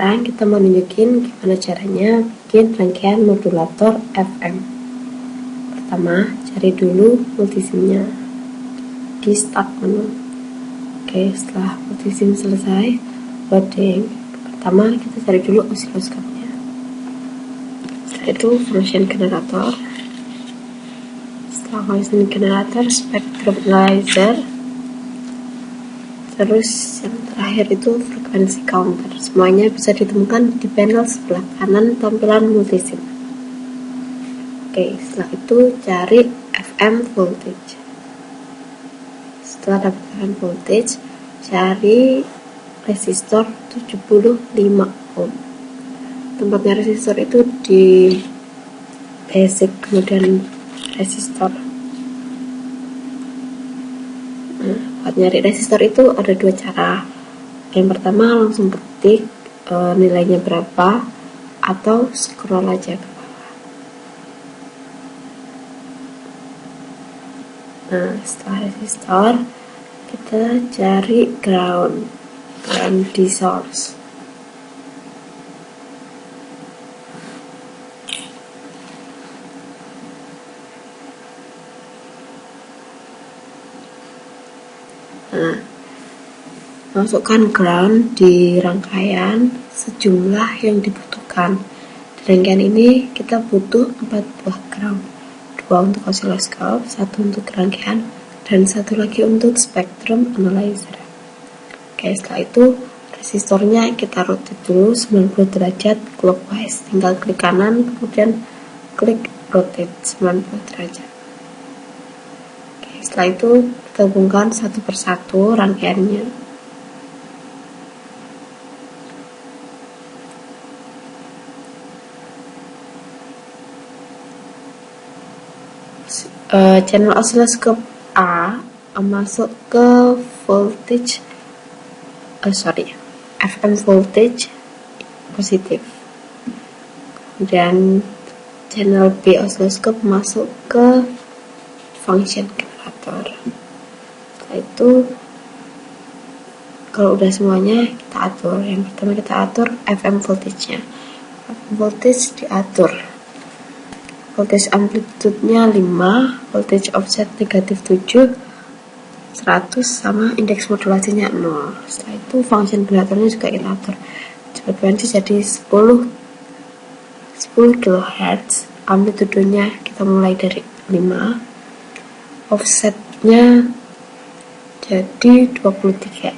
sekarang kita mau nunjukin gimana caranya bikin rangkaian modulator FM. Pertama, cari dulu multisimnya di start menu. Oke, setelah multisim selesai, loading. Pertama, kita cari dulu osiloskopnya. Setelah itu function generator. Setelah function generator, spectrum analyzer. Terus yang terakhir itu frekuensi counter. Semuanya bisa ditemukan di panel sebelah kanan tampilan multisim. Oke, setelah itu cari FM voltage. Setelah dapatkan voltage, cari resistor 75 ohm. Tempatnya resistor itu di basic, kemudian resistor. Buat nyari resistor itu ada dua cara. Yang pertama langsung ketik nilainya berapa, atau scroll aja ke bawah. Nah, setelah resistor kita cari ground di source. Nah, masukkan ground di rangkaian sejumlah yang dibutuhkan. Di rangkaian ini kita butuh 4 buah ground, 2 untuk osiloskop, 1 untuk rangkaian, dan 1 lagi untuk spectrum analyzer. Oke, setelah itu resistornya kita rotate dulu 90 derajat clockwise. Tinggal klik kanan, kemudian klik rotate 90 derajat. Oke, setelah itu gabungkan satu persatu rangkaiannya. Channel osiloskop A masuk ke voltage FM voltage positif. Kemudian channel B osiloskop masuk ke function generator. Setelah itu kalau udah semuanya kita atur. Yang pertama kita atur FM voltage-nya. FM voltage diatur. Voltage amplitude-nya 5, voltage offset negatif 7, 100 sama indeks modulasinya 0. Setelah itu function generatornya juga kita atur. Frekuensi jadi 10 kHz. Amplitudenya kita mulai dari 5. Offsetnya jadi 23.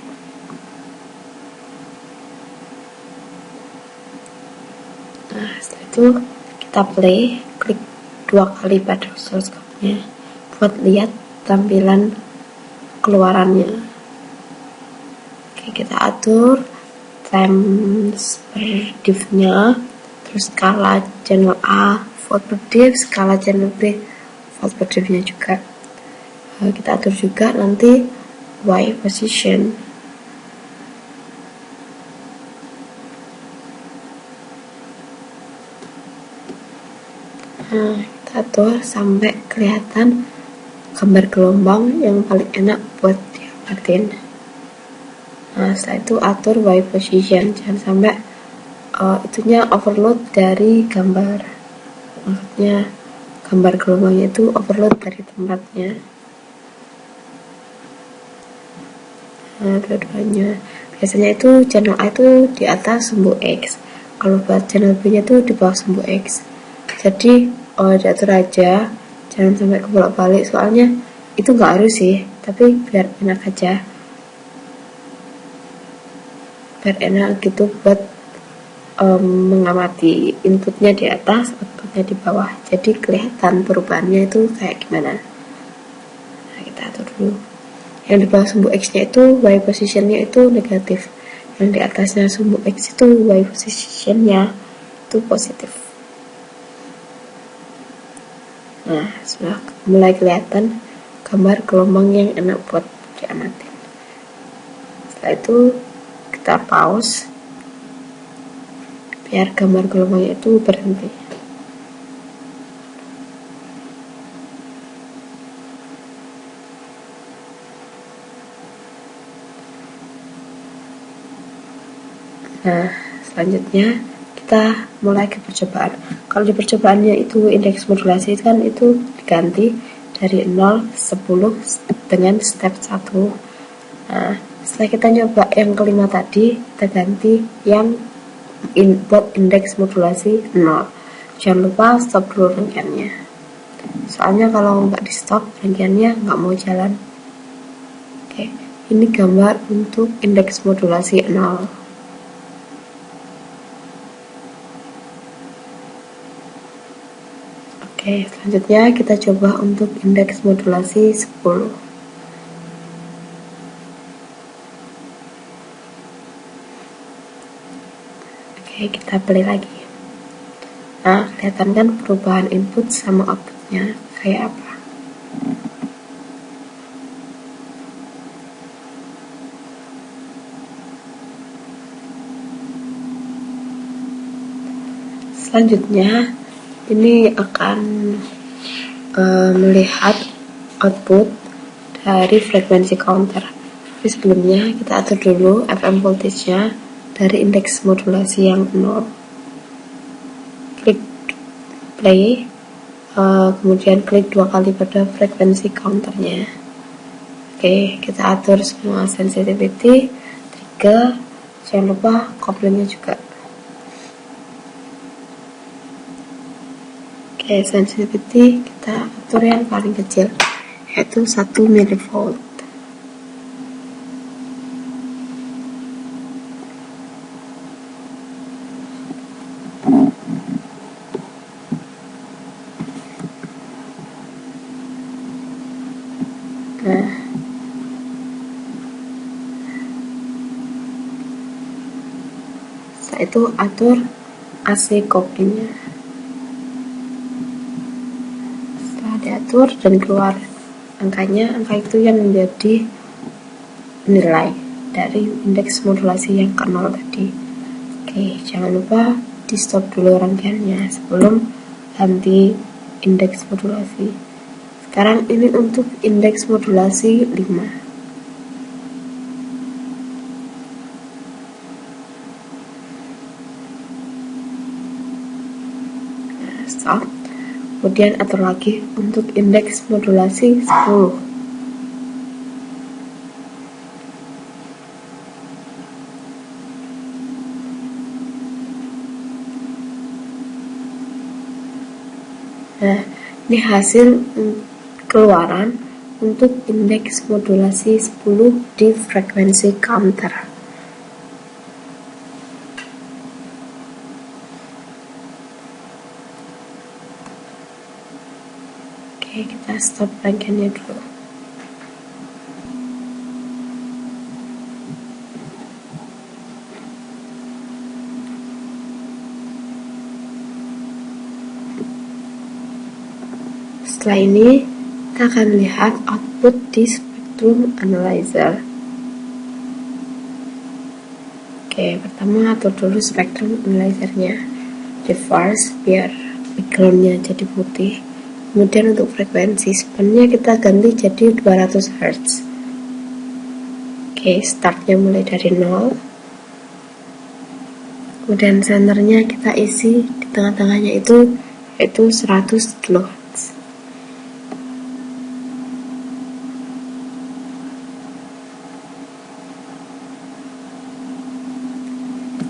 Nah, setelah itu kita play, klik 2 kali pada osiloskopnya buat lihat tampilan keluarannya. Oke, kita atur times per diff-nya, terus skala channel A volt per diff, skala channel B volt per diff-nya juga. Kita atur juga nanti Y position. Nah, kita atur sampai kelihatan gambar gelombang yang paling enak buat diamatin. Nah, setelah itu atur Y position, jangan sampai itunya overload dari gambar. Maksudnya gambar gelombangnya itu overload dari tempatnya. Nah, dua-duanya. Biasanya itu channel A itu di atas sumbu X. Kalau buat channel B nya itu di bawah sumbu X. Jadi diatur aja, jangan sampai kebolak-balik, soalnya itu nggak harus sih, tapi biar enak aja, biar enak gitu buat mengamati inputnya di atas, outputnya di bawah, jadi kelihatan perubahannya itu kayak gimana. Nah, kita atur dulu. Yang di bawah sumbu X nya itu Y positionnya itu negatif, yang di atasnya sumbu X itu Y positionnya itu positif. Nah, sudah mulai kelihatan gambar gelombang yang enak buat diamatin. Setelah itu kita pause biar gambar gelombangnya itu berhenti. Nah, Selanjutnya kita mulai ke percobaan. Kalau di percobaannya itu indeks modulasi kan itu diganti dari 0, 10 dengan step 1. Nah, setelah kita nyoba yang kelima tadi, kita ganti yang buat indeks modulasi 0. Jangan lupa stop dulu rangkaiannya, soalnya kalau nggak di stop rangkaiannya nggak mau jalan. Oke, ini gambar untuk indeks modulasi 0. Oke, selanjutnya kita coba untuk indeks modulasi 10. Oke, kita play lagi. Nah, kelihatan kan perubahan input sama outputnya kayak apa. Selanjutnya ini akan melihat output dari frekuensi counter. Tapi sebelumnya kita atur dulu FM voltage-nya dari indeks modulasi yang 0. Klik play, kemudian klik 2 kali pada frekuensi counternya. Oke, kita atur semua sensitivity, trigger, jangan lupa koplingnya juga. Oke, sensitivity kita atur yang paling kecil, yaitu 1 mV. Nah, setelah itu atur AC couplingnya. Setelah diatur dan keluar angkanya, angka itu yang menjadi nilai dari indeks modulasi yang ke 0 tadi. Oke, jangan lupa di stop dulu rangkaiannya sebelum ganti indeks modulasi. Sekarang ini untuk indeks modulasi 5. Nah, stop. Kemudian atur lagi untuk indeks modulasi 10. Nah, ini hasil keluaran untuk indeks modulasi 10 di frekuensi counter. Oke, kita stop rangkaiannya dulu. Setelah ini kita akan lihat output di spectrum analyzer. Oke, pertama atur dulu spectrum analyzernya di first biar backgroundnya jadi putih. Kemudian untuk frekuensi span-nya kita ganti jadi 200 Hz. Oke, startnya mulai dari 0. Kemudian senternya kita isi di tengah-tengahnya itu yaitu 100 kHz.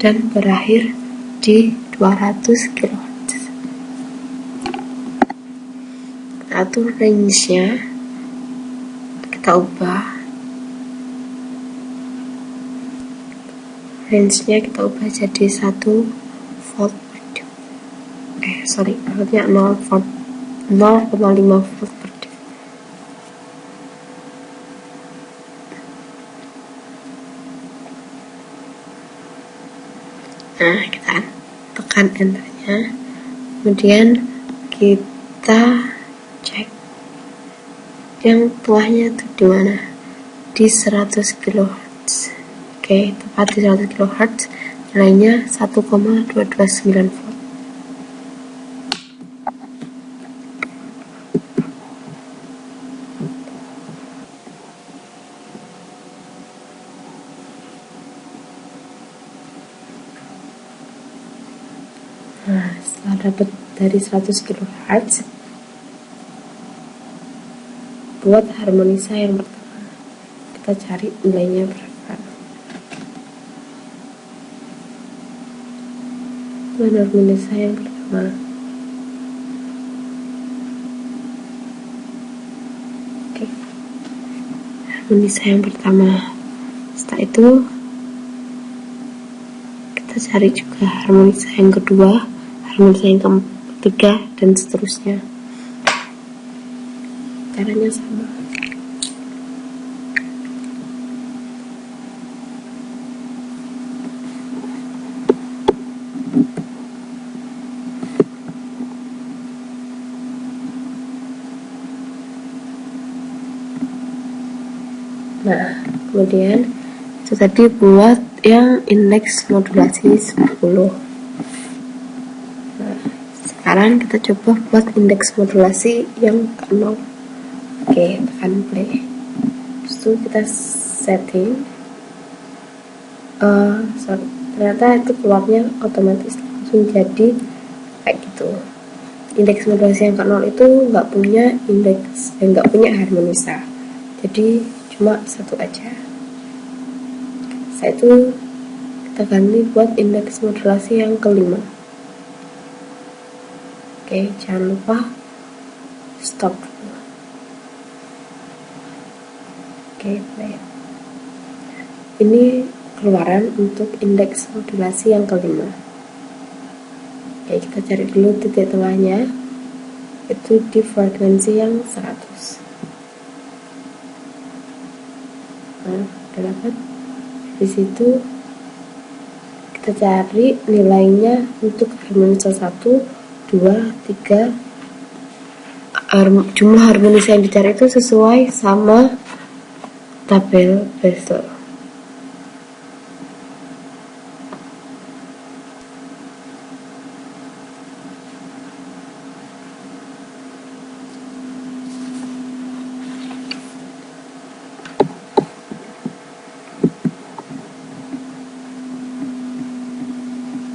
Dan berakhir di 200 kHz. Atur range-nya, kita ubah jadi 1 volt per deep. Maksudnya 0 volt, 0,5 volt per deep. Nah, kita tekan enternya, kemudian kita cek yang tuahnya itu di mana, di 100 kHz. Oke, tepat di 100 kHz, nilainya 1,229 volt. setelah dapat dari 100 kHz, buat harmonisa yang pertama. Kita cari nilainya berapa. Buat harmonisa yang pertama. Oke. Harmonisa yang pertama. Setelah itu kita cari juga harmonisa yang kedua, harmonisa yang ketiga, dan seterusnya. Caranya sama. Nah, kemudian itu tadi buat yang indeks modulasi 10. Nah, sekarang kita coba buat indeks modulasi yang ke 0. Oke, tekan play. Terus itu kita setting. Ternyata itu keluarnya otomatis langsung jadi kayak gitu. Indeks modulasi yang ke 0 itu nggak punya indeks, nggak punya harmonisa. Jadi cuma satu aja. Setelah itu kita ganti buat indeks modulasi yang kelima. Oke, jangan lupa stop dulu. Oke, play. Ini keluaran untuk indeks modulasi yang kelima. Oke, kita cari dulu titik tengahnya, itu di frekuensi yang 100. Nah, udah dapat. Di situ kita cari nilainya untuk harmonisa 1, 2, 3. Jumlah harmonisa yang dicari itu sesuai sama tabel Bessel.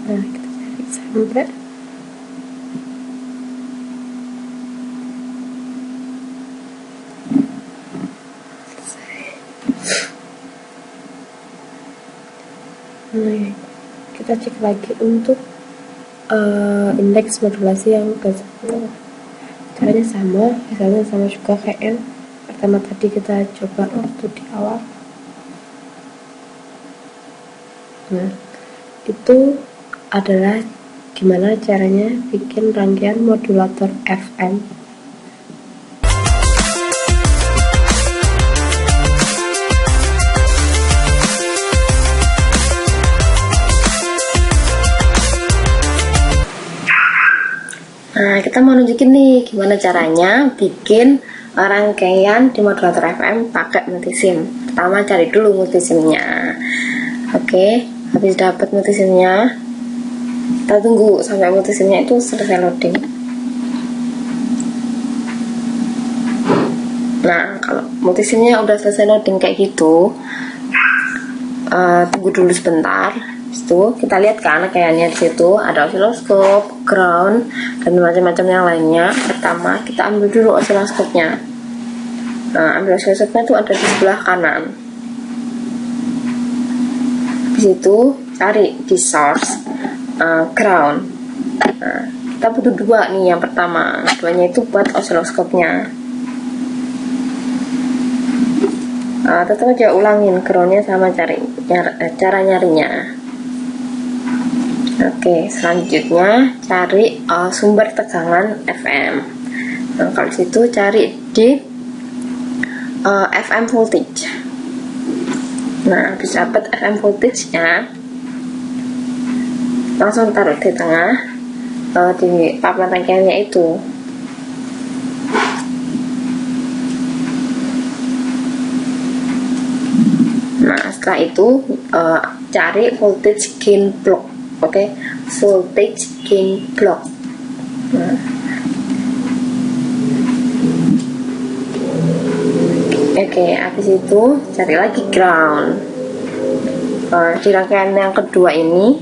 Nah, kita cari sampai selesai. Nah, kita cek lagi untuk indeks modulasi yang ke-10. Caranya sama, misalnya sama juga kayak yang pertama tadi kita coba waktu di awal. Nah, itu adalah gimana caranya bikin rangkaian modulator FM. Nah, kita mau nunjukin nih gimana caranya bikin rangkaian di modulator FM pakai multisim. Pertama cari dulu multisimnya. Oke, habis dapat multisimnya, kita tunggu sampai multisimnya itu selesai loading. Nah, kalau multisimnya udah selesai loading kayak gitu, tunggu dulu sebentar. Itu kita lihat kan kayaknya di situ ada osiloskop, ground, dan macam-macam yang lainnya. Pertama kita ambil dulu osiloskopnya. Nah, ambil osiloskopnya itu ada di sebelah kanan. Di situ cari di source, ground. Nah, kita butuh dua nih. Yang pertama, duanya itu buat osiloskopnya. Tetap aja ulangin groundnya sama cara nyarinya. Oke, selanjutnya cari sumber tegangan FM. Nah, kalau situ cari di FM voltage. Nah, habis dapat FM voltage-nya, langsung taruh di tengah di papan rangkaiannya itu. Nah, setelah itu cari voltage gain block. Oke, voltage gain block. Nah, oke, habis itu cari lagi ground. Di rangkaian yang kedua ini,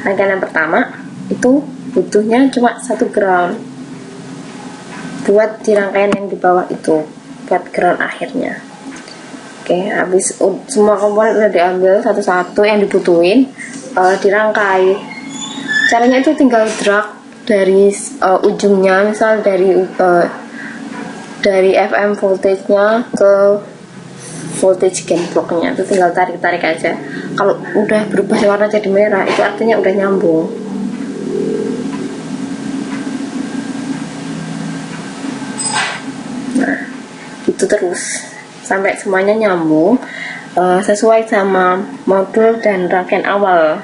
rangkaian yang pertama itu butuhnya cuma 1 ground buat di rangkaian yang di bawah itu, buat ground akhirnya. Oke, habis semua komponen udah diambil satu-satu yang dibutuhin, dirangkai. Caranya itu tinggal drag dari ujungnya, misal dari FM voltage-nya ke voltage gain block-nya, itu tinggal tarik-tarik aja. Kalau udah berubah warna jadi merah, itu artinya udah nyambung. Nah, gitu terus sampai semuanya nyambung sesuai sama modul dan rangkaian awal.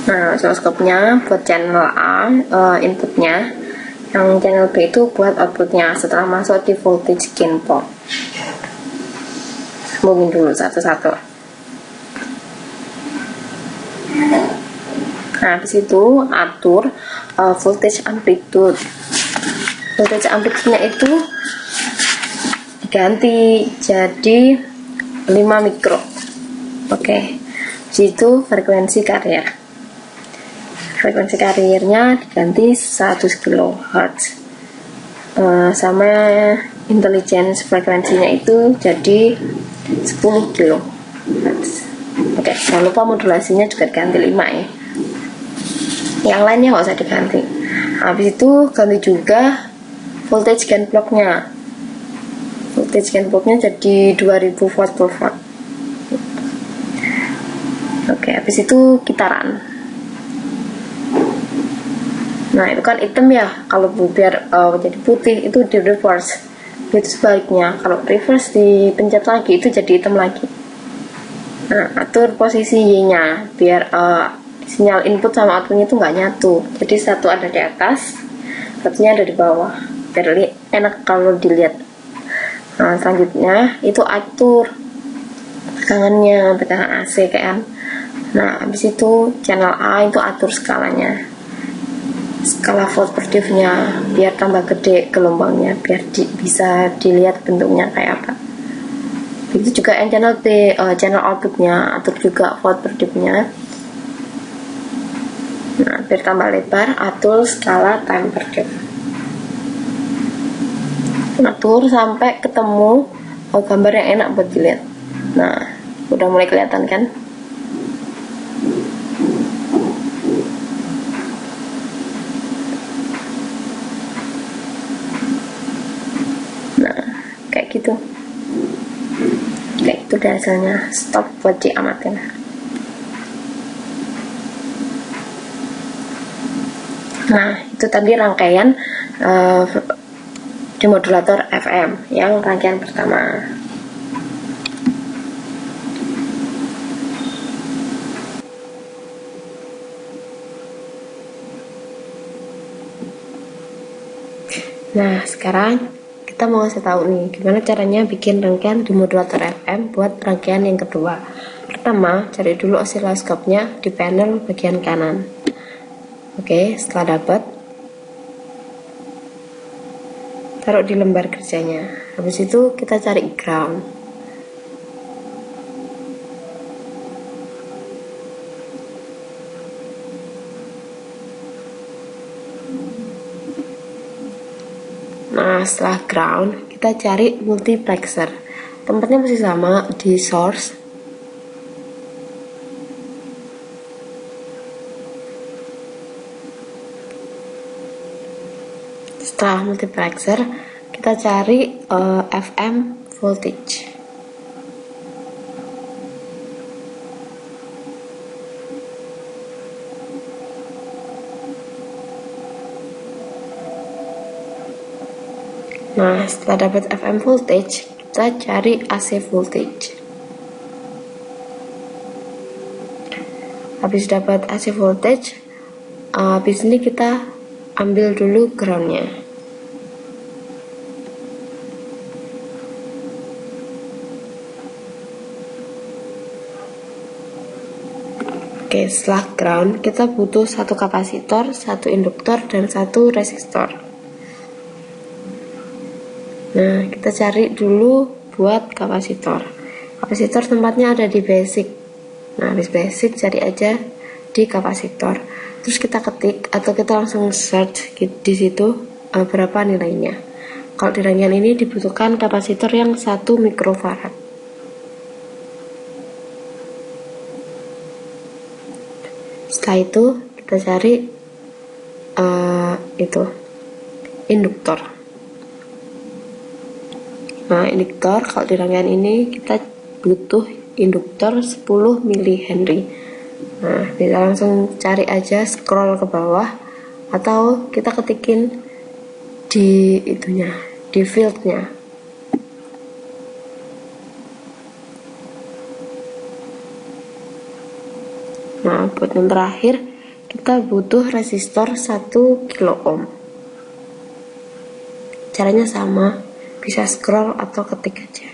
Nah, oscilloscope-nya buat channel A inputnya, yang channel B itu buat outputnya setelah masuk di voltage gain block. Hubungin dulu satu-satu. Nah, habis itu atur voltage amplitude. Voltage amplitude-nya itu diganti jadi 5 mikro. Oke. Situ frekuensi carrier. Frekuensi carriernya diganti 100 kHz. Sama intelligence frekuensinya itu jadi 10 kHz. Oke, jangan lupa modulasinya juga diganti 5 ya. Yang lainnya nggak usah diganti. Habis itu ganti juga voltage gain block-nya. Voltage gain block-nya jadi 2000 watt per watt. Oke, habis itu kitaran. Nah, itu kan hitam ya, kalau biar jadi putih itu di reverse. Itu sebaliknya, kalau reverse dipencet lagi itu jadi hitam lagi. Nah, atur posisi Y-nya biar sinyal input sama outputnya itu nggak nyatu. Jadi satu ada di atas, satunya ada di bawah. Biar enak kalau dilihat. Nah, selanjutnya itu atur tegangannya, tegangan AC kan. Nah, habis itu channel A itu atur skalanya, skala volt per div-nya biar tambah gede gelombangnya, biar bisa dilihat bentuknya kayak apa. Begitu juga yang channel B, channel outputnya atur juga volt per div-nya. Nah, biar tambah lebar atur skala time per div. Atur sampai ketemu gambar yang enak buat dilihat. Nah, udah mulai kelihatan kan? Gitu, kayak itu deh hasilnya. Stop buat diamatin. Nah, itu tadi rangkaian demodulator FM yang rangkaian pertama. Nah, sekarang kita mau ngasih tahu nih gimana caranya bikin rangkaian demodulator FM buat rangkaian yang kedua. Pertama, cari dulu oscilloscope-nya di panel bagian kanan. Oke, setelah dapat, taruh di lembar kerjanya. Habis itu kita cari ground. Nah, setelah ground, kita cari multiplexer. Tempatnya masih sama di source. Setelah multiplexer, kita cari FM voltage. Nah, setelah dapat FM voltage, kita cari AC voltage. Habis dapat AC voltage, habis ini kita ambil dulu groundnya. Oke, setelah ground kita butuh satu kapasitor, satu induktor, dan satu resistor. Nah, kita cari dulu buat kapasitor. Kapasitor tempatnya ada di basic. Nah, habis basic cari aja di kapasitor. Terus kita ketik atau kita langsung search di situ berapa nilainya. Kalau di rangkaian ini dibutuhkan kapasitor yang 1 mikrofarad. Setelah itu kita cari itu induktor. Nah, induktor kalau di rangkaian ini kita butuh induktor 10 mH. Nah, bisa langsung cari aja, scroll ke bawah atau kita ketikin di itunya, di fieldnya. Nah, buat yang terakhir kita butuh resistor 1 kilo ohm. Caranya sama, bisa scroll atau ketik aja.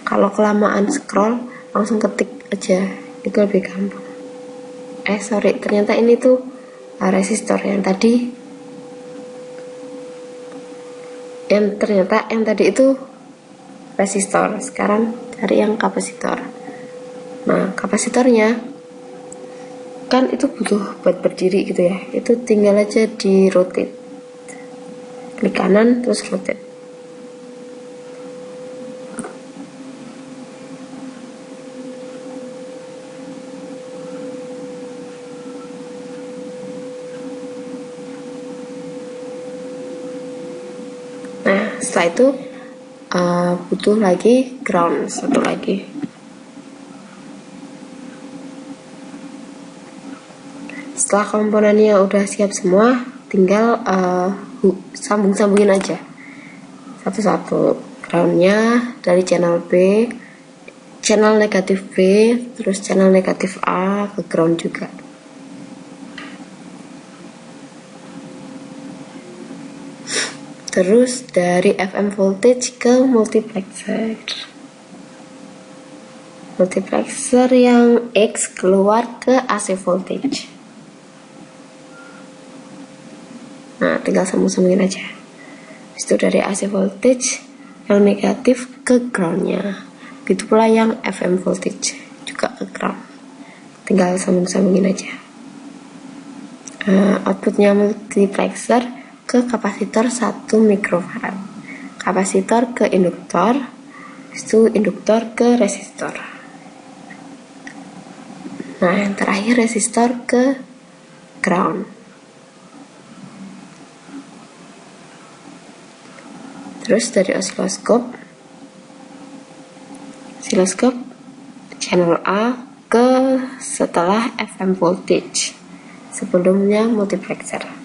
Kalau kelamaan scroll, langsung ketik aja, itu lebih gampang. Ternyata ini tuh resistor yang tadi. Ternyata yang tadi itu resistor. Sekarang cari yang kapasitor. Nah, kapasitornya kan itu butuh buat berdiri gitu ya. Itu tinggal aja di rotate. Klik kanan terus rotate. Nah, setelah itu butuh lagi ground satu lagi. Setelah komponennya udah siap semua, tinggal sambung-sambungin aja satu-satu. Groundnya dari channel B, channel negatif B, terus channel negatif A ke ground juga. Terus dari FM voltage ke multiplexer. Multiplexer yang X keluar ke AC voltage. Nah, tinggal sambung-sambungin aja. Itu dari AC voltage yang negatif ke groundnya. Begitu pula yang FM voltage juga ke ground. Tinggal sambung-sambungin aja. Outputnya multiplexer ke kapasitor 1 mikrofarad, kapasitor ke induktor, itu induktor ke resistor. Nah, yang terakhir resistor ke ground. Terus dari osiloskop channel A ke setelah FM voltage, sebelumnya multiplexer.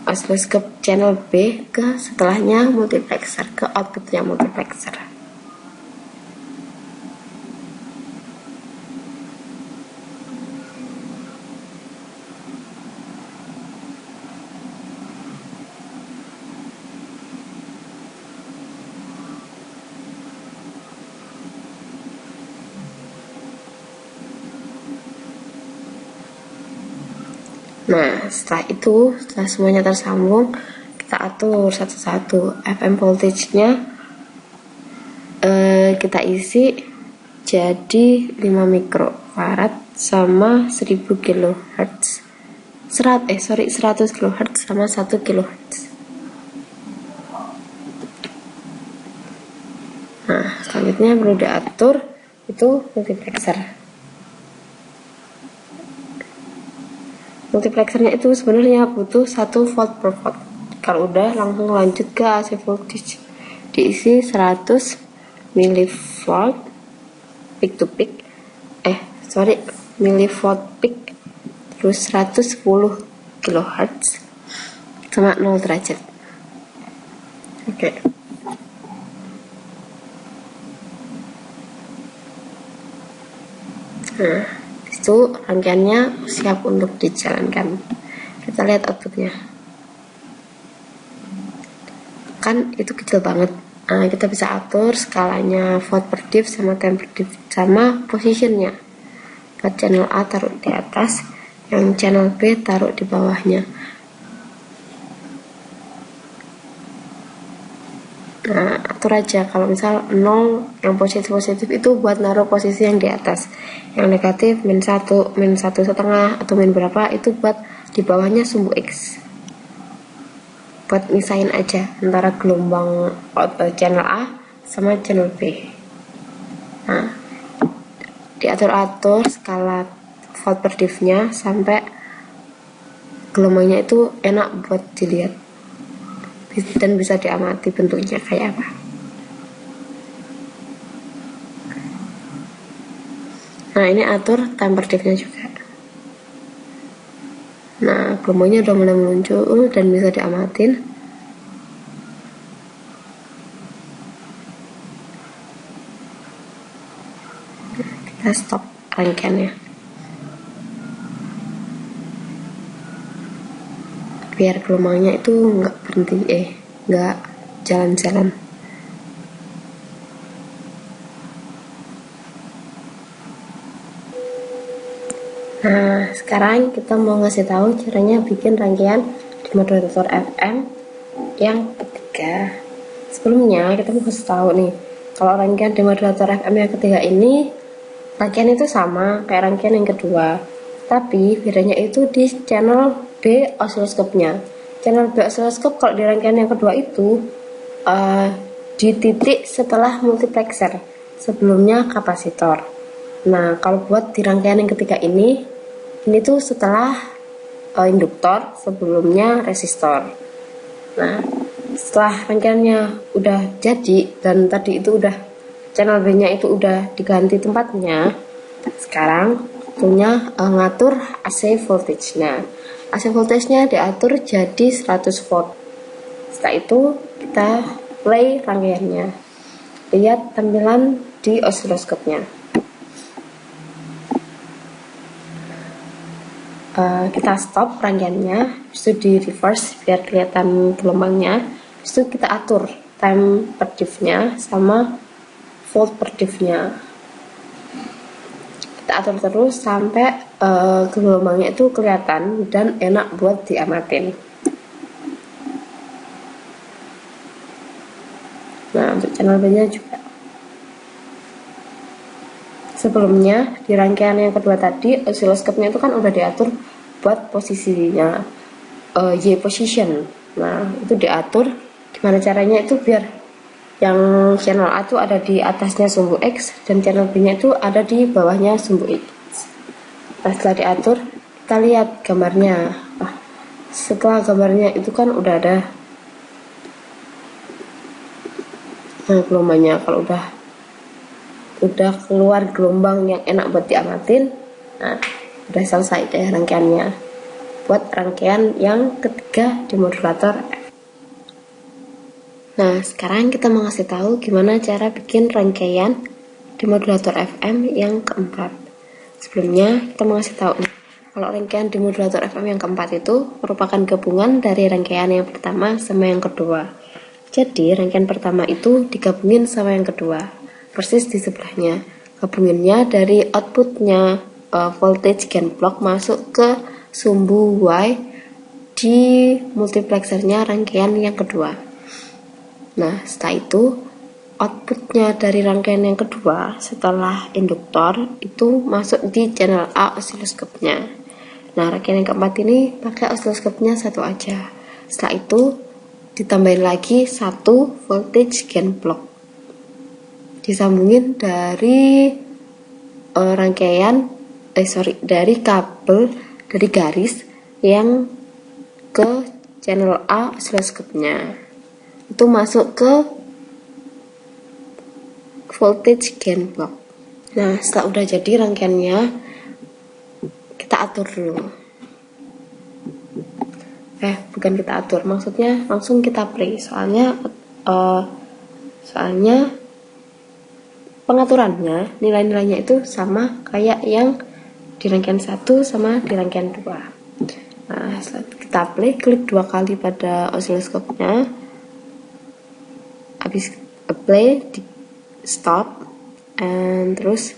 Osiloskop channel B ke setelahnya multiplexer, ke outputnya multiplexer. Nah, setelah semuanya tersambung, kita atur satu-satu. FM voltage-nya kita isi jadi 5 mikrofarad sama 1000 kHz. 100 kHz sama 1 kHz. Nah, selanjutnya perlu diatur itu multiplexer. Multiplexernya itu sebenarnya butuh 1 volt per volt. Kalau udah langsung lanjut ke AC voltage, diisi 100 mV peak to peak, millivolt peak, terus 110 kHz sama 0 derajat. Oke. Nah, itu rangkaiannya siap untuk dijalankan. Kita lihat outputnya. Kan itu kecil banget, Kita bisa atur skalanya volt per div sama time per div sama positionnya. Buat channel A taruh di atas, yang channel B taruh di bawahnya. Nah, atur aja, kalau misal 0 yang positif itu buat naruh posisi yang di atas, yang negatif -1, -1,5 atau min berapa itu buat di bawahnya sumbu X, buat misahin aja antara gelombang channel A sama channel B. Nah, diatur-atur skala volt per div-nya sampai gelombangnya itu enak buat dilihat dan bisa diamati bentuknya kayak apa. Nah, ini atur time per div-nya juga. Nah, gelombangnya udah mulai muncul dan bisa diamatin. Kita stop rangkaiannya biar gelombangnya itu nggak berhenti, nggak jalan-jalan. Nah, sekarang kita mau ngasih tahu caranya bikin rangkaian di modulator FM yang ketiga. Sebelumnya kita mau kasih tahu nih, kalau rangkaian di modulator FM yang ketiga ini rangkaian itu sama kayak rangkaian yang kedua, tapi bedanya itu di channel B osiloskopnya. Channel B osiloskop kalau di rangkaian yang kedua itu di titik setelah multiplexer, sebelumnya kapasitor. Nah, kalau buat di rangkaian yang ketiga ini tuh setelah induktor, sebelumnya resistor. Nah, setelah rangkaiannya udah jadi dan tadi itu udah channel B-nya itu udah diganti tempatnya, sekarang punya ngatur AC voltage-nya. AC voltage-nya diatur jadi 100 volt. Setelah itu kita play rangkaiannya. Lihat tampilan di osiloskopnya. Kita stop rangkaiannya, habis itu di reverse biar kelihatan gelombangnya. Habis itu kita atur time per div-nya sama volt per div-nya. Kita atur terus sampai gelombangnya itu kelihatan dan enak buat diamatin. Nah, untuk channel B-nya juga. Sebelumnya di rangkaian yang kedua tadi osiloskopnya itu kan udah diatur buat posisinya Y position. Nah, itu diatur gimana caranya itu biar yang channel A itu ada di atasnya sumbu X dan channel B nya itu ada di bawahnya sumbu X. Nah, setelah diatur kita lihat gambarnya. Setelah gambarnya itu kan udah ada gelombangnya. Kalau udah keluar gelombang yang enak buat diamatin, nah udah selesai deh rangkaiannya buat rangkaian yang ketiga di modulator. Nah, sekarang kita mau ngasih tahu gimana cara bikin rangkaian di modulator FM yang keempat. Sebelumnya kita mau ngasih tahu nih, kalau rangkaian di modulator FM yang keempat itu merupakan gabungan dari rangkaian yang pertama sama yang kedua. Jadi rangkaian pertama itu digabungin sama yang kedua, persis di sebelahnya. Gabunginnya dari outputnya voltage gain block masuk ke sumbu Y di multiplexernya rangkaian yang kedua. Nah, setelah itu outputnya dari rangkaian yang kedua setelah induktor itu masuk di channel A osiloskopnya. Nah, rangkaian yang keempat ini pakai osiloskopnya satu aja. Setelah itu ditambahin lagi satu voltage gain block, disambungin dari dari kabel, dari garis yang ke channel A osiloskopnya, itu masuk ke voltage gain block. Nah, setelah udah jadi rangkaiannya, kita atur dulu. Bukan kita atur, maksudnya langsung kita play. Soalnya pengaturannya, nilai-nilainya itu sama kayak yang di rangkaian 1 sama di rangkaian 2. Nah, setelah kita play, klik 2 kali pada osiloskopnya. Habis apply, di stop, and terus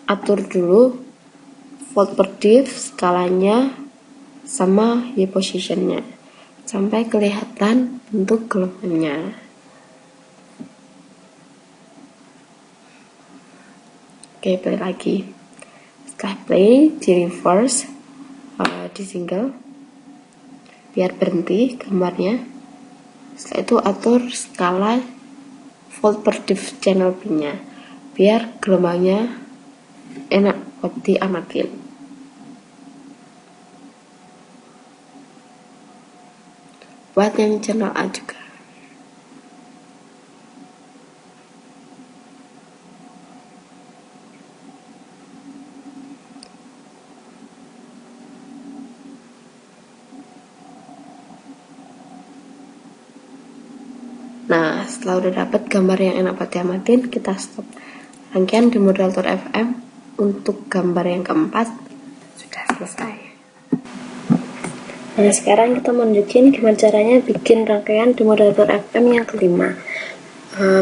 atur dulu volt per div, skalanya sama Y positionnya sampai kelihatan bentuk gelombangnya. Oke, play lagi. Setelah play, di reverse, di single biar berhenti gambarnya. Setelah itu atur skala volt per div channel B nya biar gelombangnya enak buat diamatin. Buat yang channel A juga. Nah, setelah udah dapet gambar yang enak buat diamatin, kita stop. Rangkaian di moderator FM untuk gambar yang keempat sudah selesai. Nah, sekarang kita mau nunjukin gimana caranya bikin rangkaian di moderator FM yang kelima.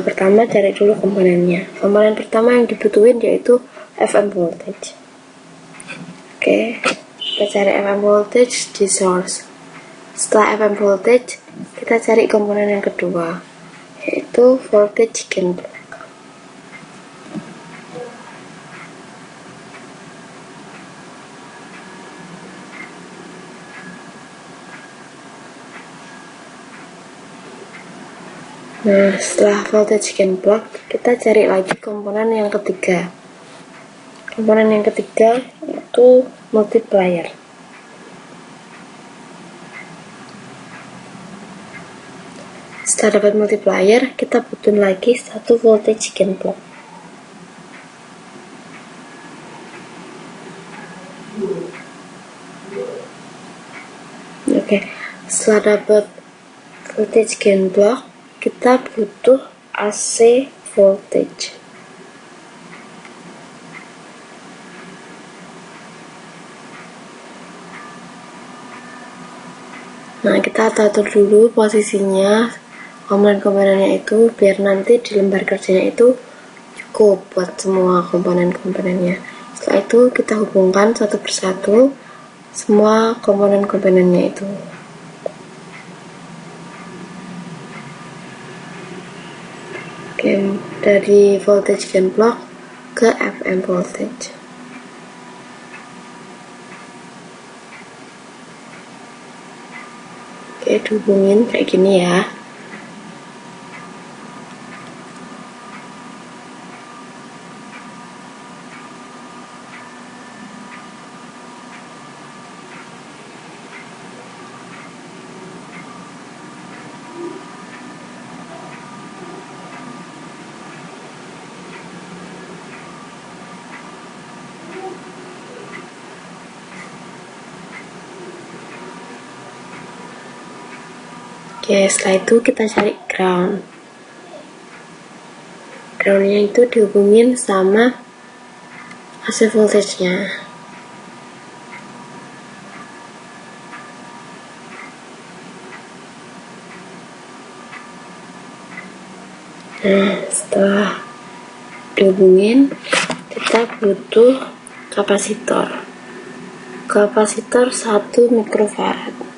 Pertama, cari dulu komponennya. Komponen pertama yang dibutuhin yaitu FM voltage. Oke, kita cari FM voltage di source. Setelah FM voltage, kita cari komponen yang kedua, yaitu voltage gain block. Nah, setelah voltage gain block, kita cari lagi komponen yang ketiga. Komponen yang ketiga itu multiplier. Setelah dapat multiplier, kita butuh lagi satu voltage gain block. Oke, setelah dapat voltage gain block, kita butuh AC voltage. Nah, kita atur dulu posisinya komponen-komponennya itu biar nanti di lembar kerjanya itu cukup buat semua komponen-komponennya. Setelah itu kita hubungkan satu persatu semua komponen-komponennya itu. Oke, dari voltage gain block ke FM voltage. Oke, dihubungin kayak gini ya. Oke, setelah itu kita cari ground. Groundnya itu dihubungin sama AC voltage-nya. Nah, setelah dihubungin, kita butuh kapasitor. Kapasitor 1 mikrofarad.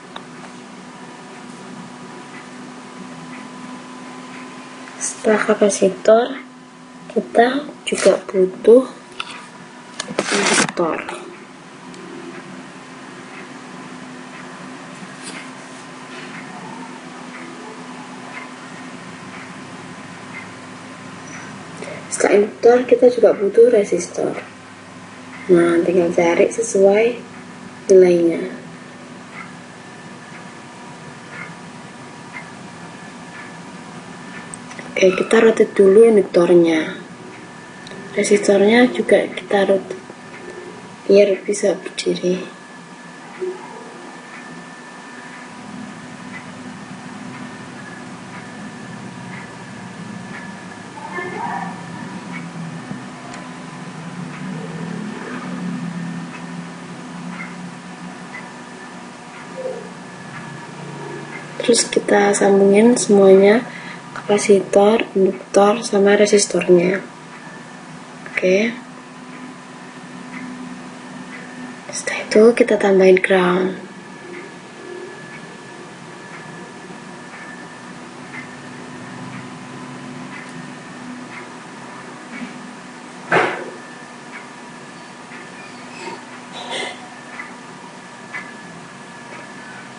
Setelah kapasitor, kita juga butuh induktor. Setelah induktor, kita juga butuh resistor. Nah, tinggal cari sesuai nilainya. Oke, kita rotate dulu induktornya. Resistornya juga kita rotate biar bisa berdiri. Terus kita sambungin semuanya ke kapasitor, induktor, sama resistornya. Oke. Setelah itu kita tambahin ground.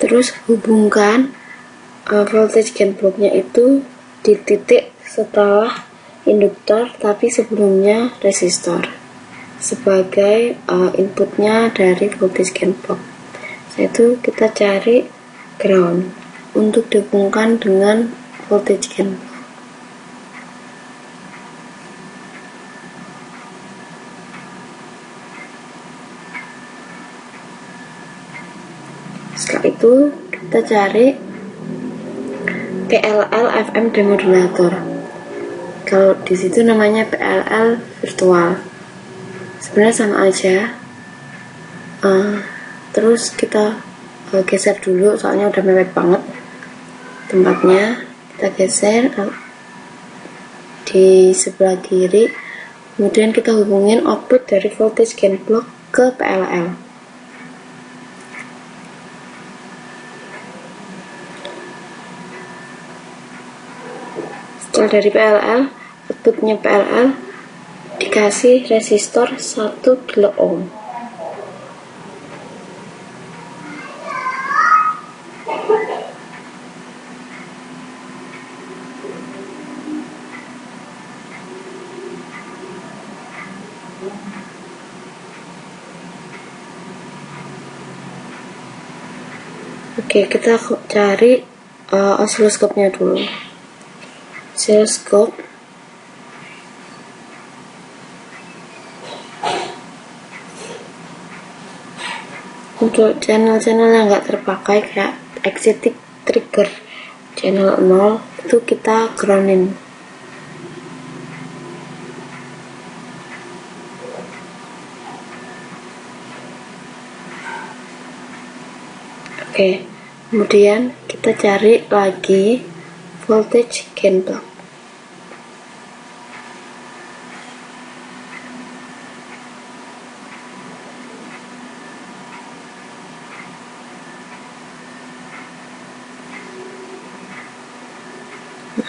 Terus hubungkan voltage gain blocknya itu di titik setelah induktor tapi sebelumnya resistor sebagai inputnya dari voltage gain block. Setelah itu kita cari ground untuk dihubungkan dengan voltage gain block. Setelah itu kita cari PLL FM demodulator. Kalau di situ namanya PLL virtual. Sebenarnya sama aja. Terus kita geser dulu soalnya udah mepet banget tempatnya. Kita geser di sebelah kiri. Kemudian kita hubungin output dari voltage gain block ke PLL. Setelah dari PLL, outputnya PLL dikasih resistor 1 kilo ohm. Oke, kita cari osiloskopnya dulu. Osiloskop untuk channel-channel yang nggak terpakai kayak excited trigger channel 0 itu kita groundin. Oke, kemudian kita cari lagi voltage gain block.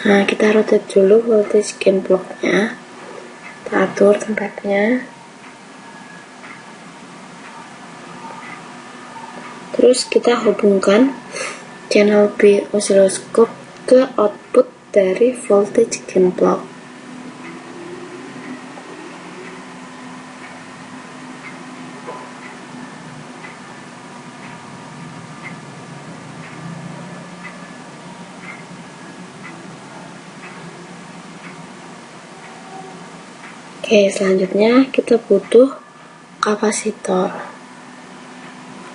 Nah, kita rotate dulu voltage gain blocknya, kita atur tempatnya. Terus kita hubungkan channel B osiloskop ke output dari voltage gain block. Oke, selanjutnya kita butuh kapasitor.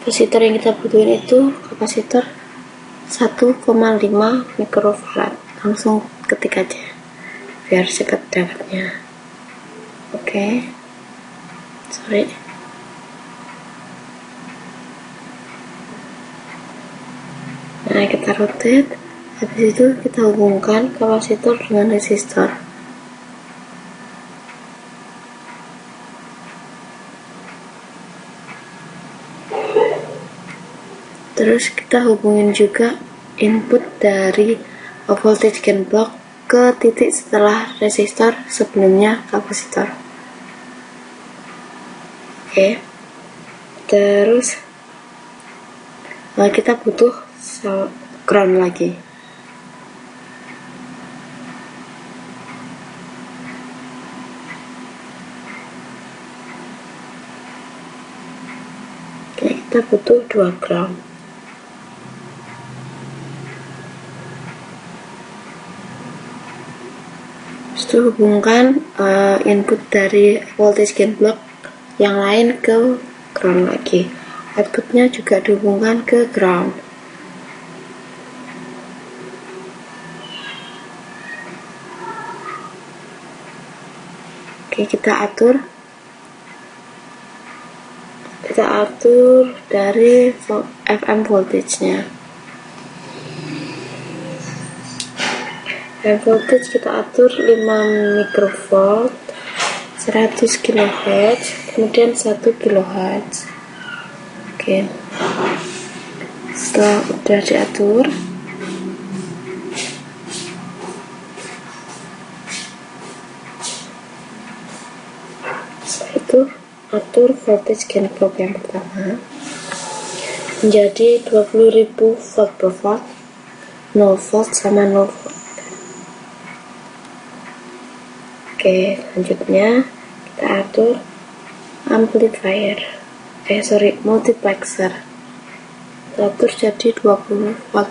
Kapasitor yang kita butuhin itu kapasitor 1,5 mikrofarad. Langsung ketik aja biar cepat dapatnya. Oke, sorry. Nah, kita rotate. Habis itu kita hubungkan kapasitor dengan resistor. Terus kita hubungin juga input dari voltage gain block ke titik setelah resistor sebelumnya kapasitor. Oke. Terus kita butuh ground lagi. Oke, kita butuh 2 ground. Setelah hubungkan input dari voltage gain block yang lain ke ground lagi. Outputnya juga dihubungkan ke ground. Oke, kita atur dari FM voltage-nya. Dan voltage kita atur 5 mikrovolt, 100 kHz, kemudian 1 kHz. Oke. Setelah udah diatur, setelah itu atur voltage gain block yang pertama menjadi 20.000 volt per volt, 0 volt sama 0 volt. Oke, selanjutnya kita atur amplifier, multiplexer. Kita atur jadi 20 volt.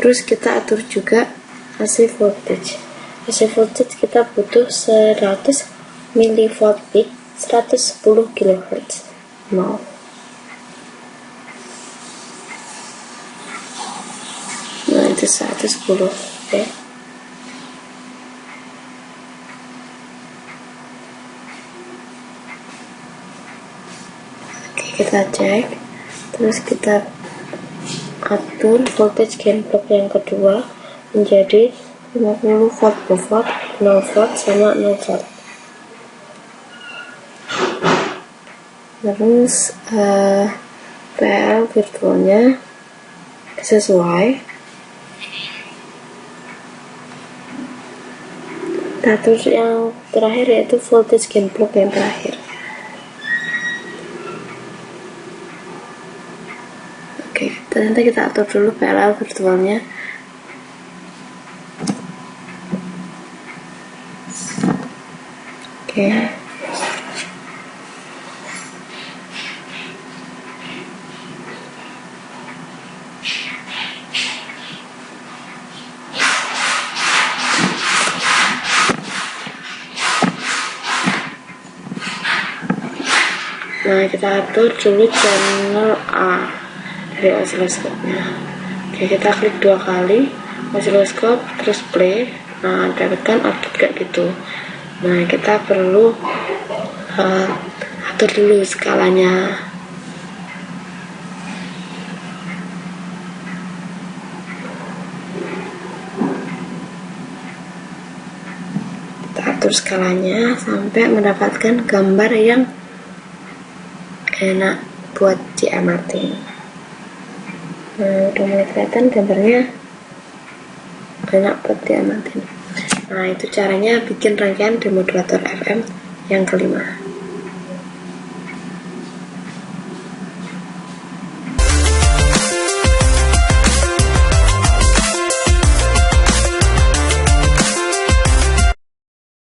Terus kita atur juga AC voltage. AC voltage kita butuh 100 mV peak, 110 kHz. Nah, itu 110. Oke, kita cek. Terus kita atur voltage gain block yang kedua menjadi 50 volt per volt, 0 volt sama 0 volt. Terus PL virtualnya sesuai. Nah, terus yang terakhir yaitu voltage gain block yang terakhir. Oke, ternyata kita atur dulu PLL virtualnya. Oke. Nah, kita atur dulu channel A dari osiloskopnya. Oke, kita klik 2 kali osiloskop, terus play. Nah, dapatkan output kayak gitu. Nah, kita perlu atur dulu skalanya. Kita atur skalanya sampai mendapatkan gambar yang enak buat diamatin. Nah, udah mulai kelihatan gambarnya enak buat diamatin. Nah, itu caranya bikin rangkaian demodulator FM yang kelima.